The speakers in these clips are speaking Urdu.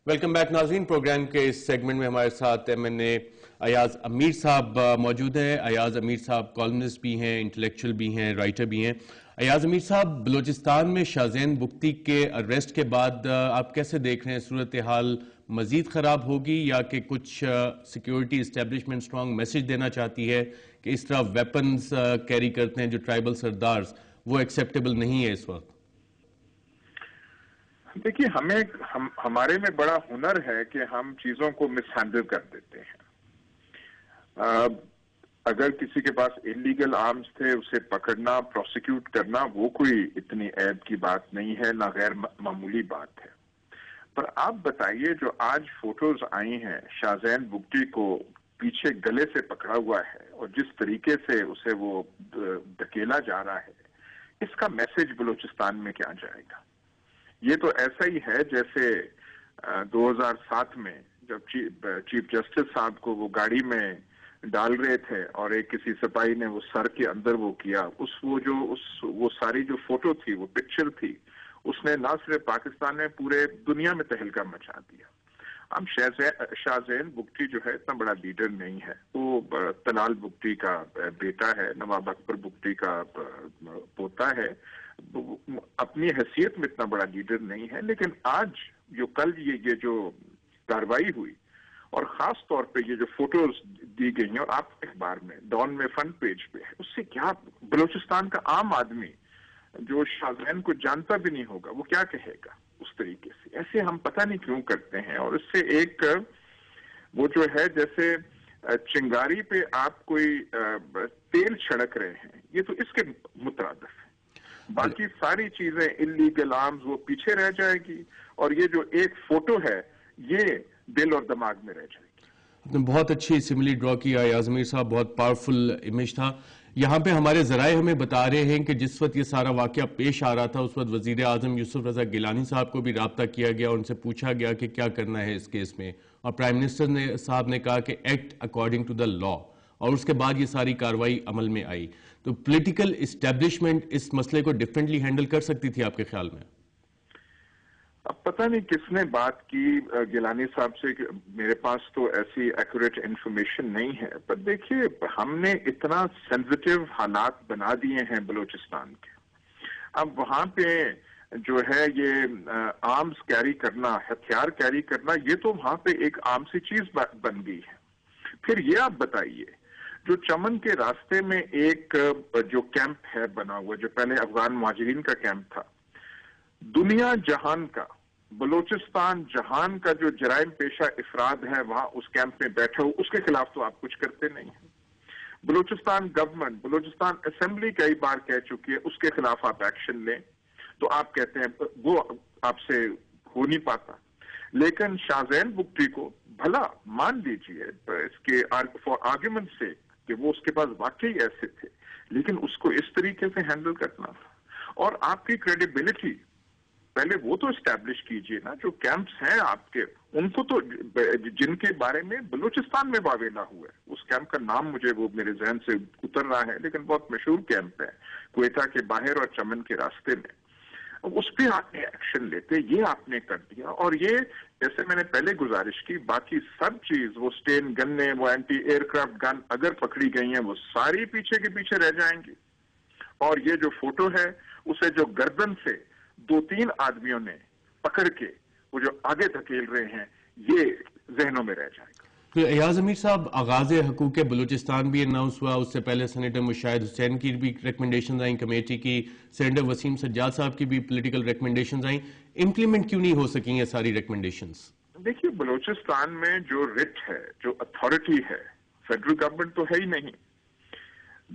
ویلکم بیک ناظرین. پروگرام کے اس سیگمنٹ میں ہمارے ساتھ MNA ایاز امیر صاحب موجود ہیں. ایاز امیر صاحب کالمنسٹ بھی ہیں، انٹلیکچوئل بھی ہیں، رائٹر بھی ہیں. ایاز امیر صاحب، بلوچستان میں شاہزین بگٹی کے اریسٹ کے بعد آپ کیسے دیکھ رہے ہیں؟ صورتحال مزید خراب ہوگی یا کہ کچھ سیکیورٹی اسٹیبلشمنٹ اسٹرانگ میسج دینا چاہتی ہے کہ اس طرح ویپنز کیری کرتے ہیں جو ٹرائبل سردارز، وہ ایکسیپٹیبل نہیں ہے اس وقت؟ دیکھیے، ہمارے میں بڑا ہنر ہے کہ ہم چیزوں کو مس ہینڈل کر دیتے ہیں. اگر کسی کے پاس انلیگل آرمز تھے، اسے پکڑنا، پروسیکیوٹ کرنا، وہ کوئی اتنی عیب کی بات نہیں ہے، نہ غیر معمولی بات ہے. پر آپ بتائیے، جو آج فوٹوز آئی ہیں شاہزین بگٹی کو پیچھے گلے سے پکڑا ہوا ہے اور جس طریقے سے اسے وہ دھکیلا جا رہا ہے، اس کا میسج بلوچستان میں کیا جائے گا؟ یہ تو ایسا ہی ہے جیسے 2007 میں جب چیف جسٹس صاحب کو وہ گاڑی میں ڈال رہے تھے اور ایک کسی سپاہی نے وہ سر کے اندر وہ کیا، وہ ساری جو فوٹو تھی، وہ پکچر تھی، اس نے نہ صرف پاکستان میں، پورے دنیا میں تہلکہ مچا دیا. ہم شاہزین بگٹی جو ہے اتنا بڑا لیڈر نہیں ہے. وہ طلال بگٹی کا بیٹا ہے، نواب اکبر بگٹی کا پوتا ہے. اپنی حیثیت میں اتنا بڑا لیڈر نہیں ہے. لیکن آج کل یہ جو کاروائی ہوئی، اور خاص طور پہ یہ جو فوٹوز دی گئی ہیں، اور آپ اخبار میں ڈان میں فرنٹ پیج پہ ہے، اس سے کیا بلوچستان کا عام آدمی جو شاہزین کو جانتا بھی نہیں ہوگا، وہ کیا کہے گا اس طریقے سے؟ ایسے ہم پتہ نہیں کیوں کرتے ہیں. اور اس سے ایک وہ جو ہے جیسے چنگاری پہ آپ کوئی تیل چھڑک رہے ہیں، یہ تو اس کے مترادف ہے. باقی ساری چیزیں انلیگل آرمز وہ پیچھے رہ جائے گی، اور یہ جو ایک فوٹو ہے یہ دل اور دماغ میں رہ جائے گی. آپ نے بہت اچھی سملی ڈرا کیا ایاز امیر صاحب، بہت پاورفل امیج تھا. یہاں پہ ہمارے ذرائع ہمیں بتا رہے ہیں کہ جس وقت یہ سارا واقعہ پیش آ رہا تھا، اس وقت وزیر اعظم یوسف رضا گیلانی صاحب کو بھی رابطہ کیا گیا اور ان سے پوچھا گیا کہ کیا کرنا ہے اس کیس میں، اور پرائم منسٹر صاحب نے کہا کہ ایکٹ اکارڈنگ ٹو دا لا، اور اس کے بعد یہ ساری کاروائی عمل میں آئی. تو پولیٹیکل اسٹیبلشمنٹ اس مسئلے کو ڈیفرنٹلی ہینڈل کر سکتی تھی آپ کے خیال میں؟ اب پتہ نہیں کس نے بات کی گیلانی صاحب سے، کہ میرے پاس تو ایسی ایکوریٹ انفارمیشن نہیں ہے. پر دیکھیے، ہم نے اتنا سینسیٹیو حالات بنا دیے ہیں بلوچستان کے. اب وہاں پہ جو ہے یہ آرمز کیری کرنا، ہتھیار کیری کرنا، یہ تو وہاں پہ ایک عام سی چیز بن گئی ہے. پھر یہ آپ بتائیے، جو چمن کے راستے میں ایک جو کیمپ ہے بنا ہوا، جو پہلے افغان مہاجرین کا کیمپ تھا، دنیا جہان کا، بلوچستان جہان کا جو جرائم پیشہ افراد ہے وہاں اس کیمپ میں بیٹھے ہو، اس کے خلاف تو آپ کچھ کرتے نہیں ہیں. بلوچستان گورنمنٹ، بلوچستان اسمبلی کئی بار کہہ چکی ہے اس کے خلاف آپ ایکشن لیں، تو آپ کہتے ہیں وہ آپ سے ہو نہیں پاتا. لیکن شاہزین بگٹی کو بھلا مان لیجیے اس کے فار آرگیومنٹ سے کہ وہ اس کے پاس واقعی ایسے تھے، لیکن اس کو اس طریقے سے ہینڈل کرنا تھا. اور آپ کی کریڈیبلٹی پہلے وہ تو اسٹیبلش کیجئے نا. جو کیمپس ہیں آپ کے، ان کو تو، جن کے بارے میں بلوچستان میں واویلا ہوا ہے، اس کیمپ کا نام مجھے وہ میرے ذہن سے اتر رہا ہے، لیکن بہت مشہور کیمپ ہے کوئٹہ کے باہر اور چمن کے راستے میں. اس پہ آپ نے ایکشن لیتے، یہ آپ نے کر دیا. اور یہ جیسے میں نے پہلے گزارش کی، باقی سب چیز، وہ سٹین گنیں، وہ اینٹی ایئر کرافٹ گن اگر پکڑی گئی ہیں، وہ ساری پیچھے کے پیچھے رہ جائیں گی. اور یہ جو فوٹو ہے، اسے جو گردن سے 2-3 آدمیوں نے پکڑ کے وہ جو آگے دھکیل رہے ہیں، یہ ذہنوں میں رہ جائے گا. تو ایاز امیر صاحب، آغاز حقوق بلوچستان بھی اناؤنس ہوا، اس سے پہلے سینیٹر مشاہد حسین کی بھی ریکمنڈیشنز آئیں کمیٹی کی، سینیٹر وسیم سجاد صاحب کی بھی پولیٹیکل ریکمنڈیشنز آئیں. امپلیمنٹ کیوں نہیں ہو سکی یہ ساری ریکمنڈیشنز؟ دیکھیے، بلوچستان میں جو رٹ ہے، جو اتھارٹی ہے، فیڈرل گورنمنٹ تو ہے ہی نہیں.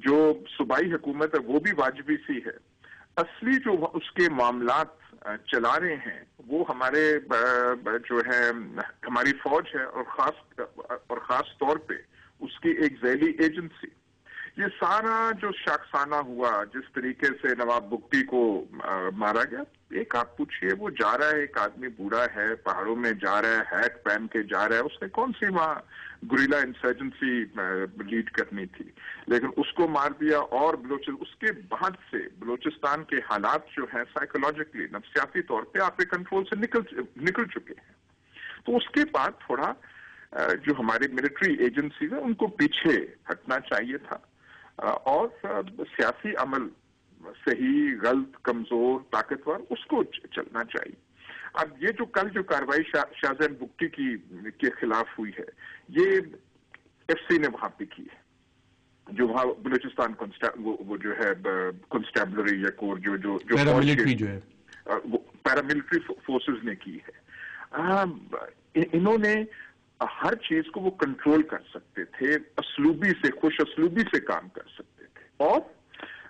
جو صوبائی حکومت ہے وہ بھی واجبی سی ہے. اصلی جو اس کے معاملات چلا رہے ہیں وہ ہمارے جو ہے ہماری فوج ہے، اور خاص طور پہ اس کی ایک ذیلی ایجنسی. یہ سارا جو شاخسانہ ہوا، جس طریقے سے نواب بگٹی کو مارا گیا، ایک آپ پوچھئے، وہ جا رہا ہے، ایک آدمی بوڑھا ہے، پہاڑوں میں جا رہا ہے، ہیٹ پہن کے جا رہا ہے، اس نے کون سی وہاں گوریلا انسرجنسی لیڈ کرنی تھی، لیکن اس کو مار دیا. اور اس کے بعد سے بلوچستان کے حالات جو ہیں سائیکولوجیکلی، نفسیاتی طور پہ آپ کے کنٹرول سے نکل چکے ہیں. تو اس کے بعد تھوڑا جو ہماری ملٹری ایجنسیز ہیں ان کو پیچھے ہٹنا چاہیے تھا اور سیاسی عمل صحیح، غلط، کمزور، طاقتور اس کو چلنا چاہیے. اب یہ جو کل جو کارروائی شاہزین بگٹی کے خلاف ہوئی ہے یہ ایف سی نے وہاں پہ کی ہے، جو وہاں بلوچستان وہ جو ہے کنسٹیبلری یا کور جو پیراملٹری فورسز نے کی ہے. انہوں نے ہر چیز کو وہ کنٹرول کر سکتے تھے، اسلوبی سے، خوش اسلوبی سے کام کر سکتے تھے. اور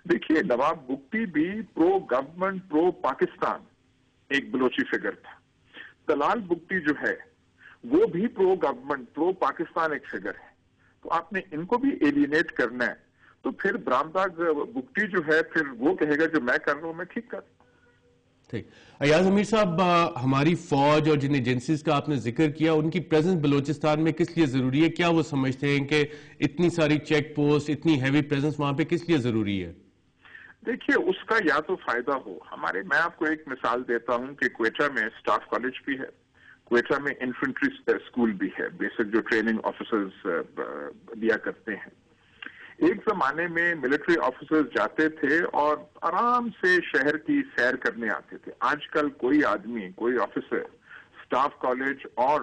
دیکھیے نواب بگٹی بھی پرو گورنمنٹ، پرو پاکستان ایک بلوچی فگر تھا. دلال بگٹی جو ہے وہ بھی پرو گورنمنٹ، پرو پاکستان ایک فگر ہے. تو آپ نے ان کو بھی ایلینیٹ کرنا ہے تو پھر برامداغ بگٹی جو ہے پھر وہ کہے گا جو میں کر رہا ہوں میں ٹھیک کر رہا ہوں. ٹھیک. ایاز امیر صاحب، ہماری فوج اور جن ایجنسیز کا آپ نے ذکر کیا ان کی پریزنس بلوچستان میں کس لیے ضروری ہے؟ کیا وہ سمجھتے ہیں کہ اتنی ساری چیک پوسٹ، اتنی ہیوی پریزنس وہاں پہ کس لیے ضروری ہے؟ دیکھیے اس کا یا تو فائدہ ہو میں آپ کو ایک مثال دیتا ہوں کہ کوئٹہ میں سٹاف کالج بھی ہے، کوئٹہ میں انفنٹری اسکول بھی ہے، بیسک جو ٹریننگ آفیسرز دیا کرتے ہیں. ایک زمانے میں ملٹری آفیسرز جاتے تھے اور آرام سے شہر کی سیر کرنے آتے تھے. آج کل کوئی آدمی، کوئی آفیسر سٹاف کالج اور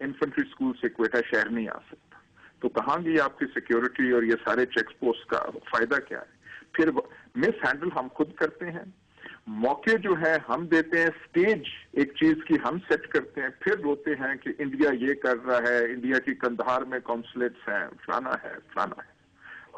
انفنٹری اسکول سے کوئٹہ شہر نہیں آ سکتا. تو کہاں گئی آپ کی سیکیورٹی اور یہ سارے چیک پوسٹ کا فائدہ کیا ہے؟ پھر مس ہینڈل ہم خود کرتے ہیں، موقع جو ہے ہم دیتے ہیں، سٹیج ایک چیز کی ہم سیٹ کرتے ہیں، پھر روتے ہیں کہ انڈیا یہ کر رہا ہے، انڈیا کی کندھار میں کونسلیٹس ہیں، فلانا ہے فلانا ہے.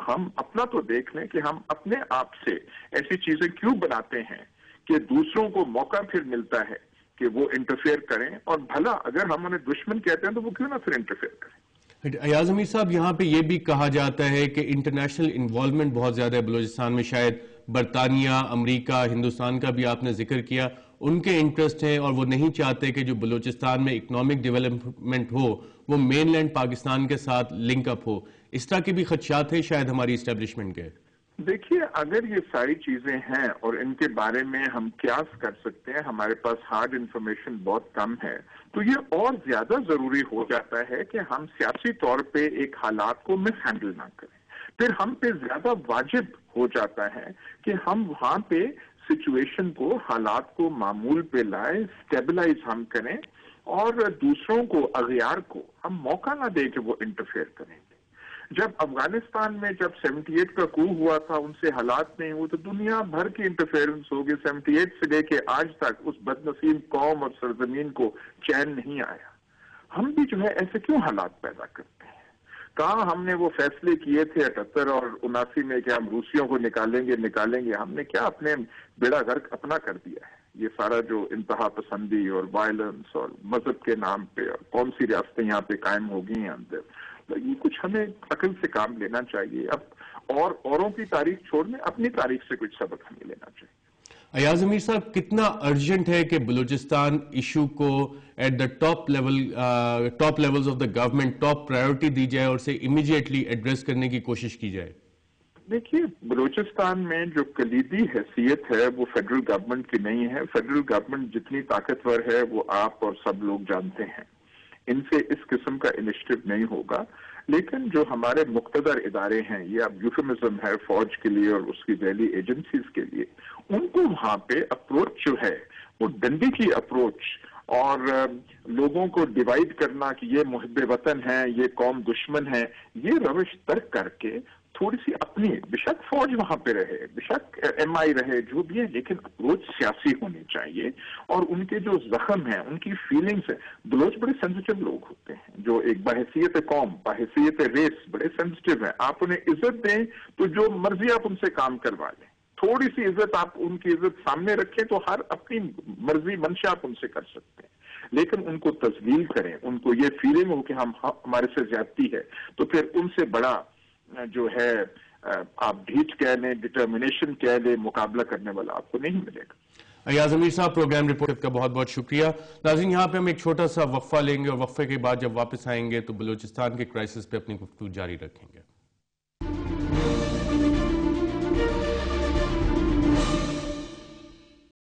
ہم اپنا تو دیکھ لیں کہ ہم اپنے آپ سے ایسی چیزیں کیوں بناتے ہیں کہ دوسروں کو موقع پھر ملتا ہے کہ وہ انٹرفیئر کریں، اور بھلا اگر ہم انہیں دشمن کہتے ہیں تو وہ کیوں نہ پھر انٹرفیئر کریں. ایاز امیر صاحب، یہاں پہ یہ بھی کہا جاتا ہے کہ انٹرنیشنل انوالومنٹ بہت زیادہ ہے بلوچستان میں. شاید برطانیہ، امریکہ، ہندوستان کا بھی آپ نے ذکر کیا، ان کے انٹرسٹ ہیں اور وہ نہیں چاہتے کہ جو بلوچستان میں اکنامک ڈیولپمنٹ ہو وہ مین لینڈ پاکستان کے ساتھ لنک اپ ہو. اس طرح کے بھی خدشات ہیں شاید ہماری اسٹیبلشمنٹ کے. دیکھیے اگر یہ ساری چیزیں ہیں اور ان کے بارے میں ہم قیاس کر سکتے ہیں، ہمارے پاس ہارڈ انفارمیشن بہت کم ہے، تو یہ اور زیادہ ضروری ہو جاتا ہے کہ ہم سیاسی طور پہ ایک حالات کو مس ہینڈل نہ کریں. پھر ہم پہ زیادہ واجب ہو جاتا ہے کہ ہم وہاں پہ سچویشن کو، حالات کو معمول پہ لائیں، سٹیبلائز ہم کریں اور دوسروں کو، اغیار کو ہم موقع نہ دیں کہ وہ انٹرفیئر کریں. جب افغانستان میں جب 78 کا کو ہوا تھا ان سے حالات نہیں ہوئے تو دنیا بھر کی انٹرفیئرنس ہو گئی. 78 سے لے کے آج تک اس بد نصیب قوم اور سرزمین کو چین نہیں آیا. ہم بھی جو ہے ایسے کیوں حالات پیدا کرتے ہیں؟ کہاں ہم نے وہ فیصلے کیے تھے 78 اور 79 میں کہ ہم روسیوں کو نکالیں گے. ہم نے کیا اپنے بیڑا غرق اپنا کر دیا ہے؟ یہ سارا جو انتہا پسندی اور وائلنس اور مذہب کے نام پہ اور کون سی ریاستیں یہاں پہ قائم ہو گئی ہیں اندر، یہ کچھ ہمیں عقل سے کام لینا چاہیے. اب اور اوروں کی تاریخ چھوڑنے اپنی تاریخ سے کچھ سبق ہمیں لینا چاہیے. ایاز امیر صاحب، کتنا ارجنٹ ہے کہ بلوچستان ایشو کو at the top levels of the government top priority دی جائے اور اسے امیڈیٹلی ایڈریس کرنے کی کوشش کی جائے؟ دیکھیے بلوچستان میں جو کلیدی حیثیت ہے وہ فیڈرل گورنمنٹ کی نہیں ہے. فیڈرل گورنمنٹ جتنی طاقتور ہے وہ آپ اور سب لوگ جانتے ہیں، ان سے اس قسم کا انیشیٹو نہیں ہوگا. لیکن جو ہمارے مقتدر ادارے ہیں، یہ اب یوفیمزم ہے فوج کے لیے اور اس کی ذیلی ایجنسیز کے لیے، ان کو وہاں پہ اپروچ جو ہے وہ ڈنڈی کی اپروچ اور لوگوں کو ڈیوائیڈ کرنا کہ یہ محب وطن ہیں، یہ قوم دشمن ہے، یہ روش ترک کر کے تھوڑی سی اپنی، بشک فوج وہاں پہ رہے، بشک ایم آئی رہے، جو بھی ہے، لیکن اپروچ سیاسی ہونی چاہیے. اور ان کے جو زخم ہیں، ان کی فیلنگز ہیں، بلوچ بڑے سینسیٹیو لوگ ہوتے ہیں جو ایک بحیثیت قوم، بحیثیت ریس بڑے سینسیٹیو ہیں. آپ انہیں عزت دیں تو جو مرضی آپ ان سے کام کروا لیں. تھوڑی سی عزت آپ ان کی عزت سامنے رکھیں تو ہر اپنی مرضی منشا آپ ان سے کر سکتے ہیں. لیکن ان کو تذلیل کریں، ان کو یہ فیلنگ ہو کہ ہمارے سے زیادتی ہے، تو پھر ان سے بڑا جو ہے آپ ڈھیٹ کہہ لیں، ڈٹرمنیشن کہہ لیں، مقابلہ کرنے والا آپ کو نہیں ملے گا. ایاز امیر صاحب، پروگرام رپورٹ کا بہت بہت شکریہ. ناظرین، یہاں پہ ہم ایک چھوٹا سا وقفہ لیں گے اور وقفے کے بعد جب واپس آئیں گے تو بلوچستان کے کرائسس پہ اپنی گفتگو جاری رکھیں گے.